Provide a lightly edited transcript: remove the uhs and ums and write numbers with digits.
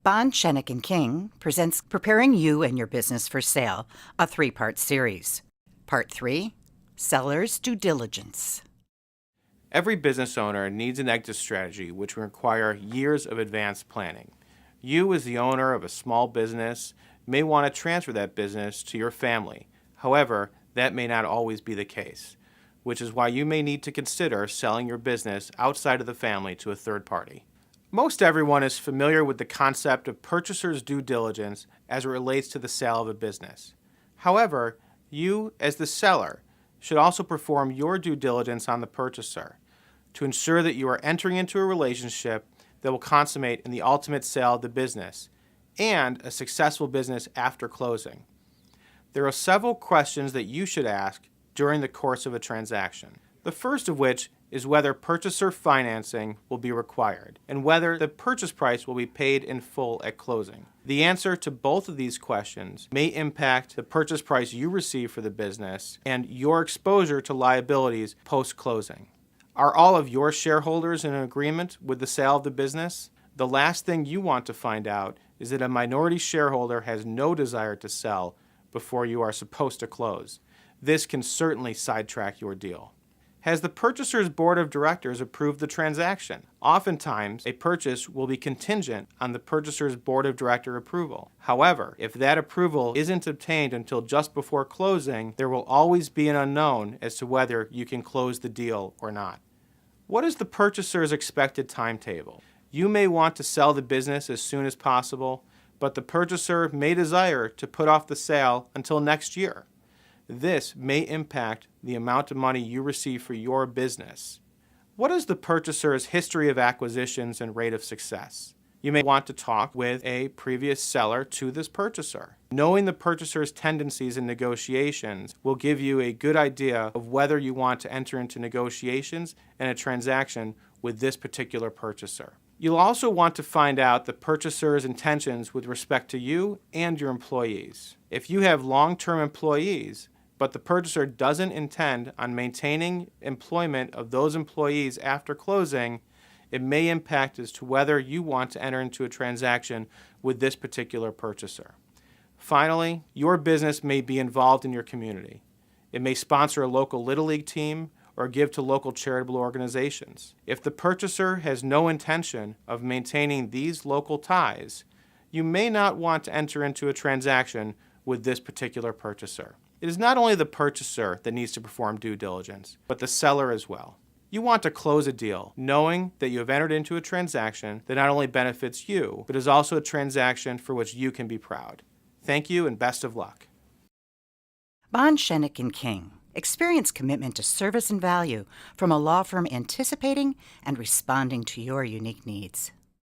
Bond, Schenek and King presents Preparing You and Your Business for Sale, a three-part series. Part 3, Seller's Due Diligence. Every business owner needs an exit strategy which will require years of advanced planning. You, as the owner of a small business, may want to transfer that business to your family. However, that may not always be the case, which is why you may need to consider selling your business outside of the family to a third party. Most everyone is familiar with the concept of purchaser's due diligence as it relates to the sale of a business. However, you, as the seller, should also perform your due diligence on the purchaser to ensure that you are entering into a relationship that will consummate in the ultimate sale of the business and a successful business after closing. There are several questions that you should ask during the course of a transaction. The first of which is whether purchaser financing will be required and whether the purchase price will be paid in full at closing. The answer to both of these questions may impact the purchase price you receive for the business and your exposure to liabilities post-closing. Are all of your shareholders in agreement with the sale of the business? The last thing you want to find out is that a minority shareholder has no desire to sell before you are supposed to close. This can certainly sidetrack your deal. Has the purchaser's board of directors approved the transaction? Oftentimes, a purchase will be contingent on the purchaser's board of director approval. However, if that approval isn't obtained until just before closing, there will always be an unknown as to whether you can close the deal or not. What is the purchaser's expected timetable? You may want to sell the business as soon as possible, but the purchaser may desire to put off the sale until next year. This may impact the amount of money you receive for your business. What is the purchaser's history of acquisitions and rate of success? You may want to talk with a previous seller to this purchaser. Knowing the purchaser's tendencies in negotiations will give you a good idea of whether you want to enter into negotiations and a transaction with this particular purchaser. You'll also want to find out the purchaser's intentions with respect to you and your employees. If you have long-term employees, but the purchaser doesn't intend on maintaining employment of those employees after closing, it may impact as to whether you want to enter into a transaction with this particular purchaser. Finally, your business may be involved in your community. It may sponsor a local Little League team or give to local charitable organizations. If the purchaser has no intention of maintaining these local ties, you may not want to enter into a transaction with this particular purchaser. It is not only the purchaser that needs to perform due diligence, but the seller as well. You want to close a deal knowing that you have entered into a transaction that not only benefits you, but is also a transaction for which you can be proud. Thank you and best of luck. Bond, Schenek and King. Experience commitment to service and value from a law firm anticipating and responding to your unique needs.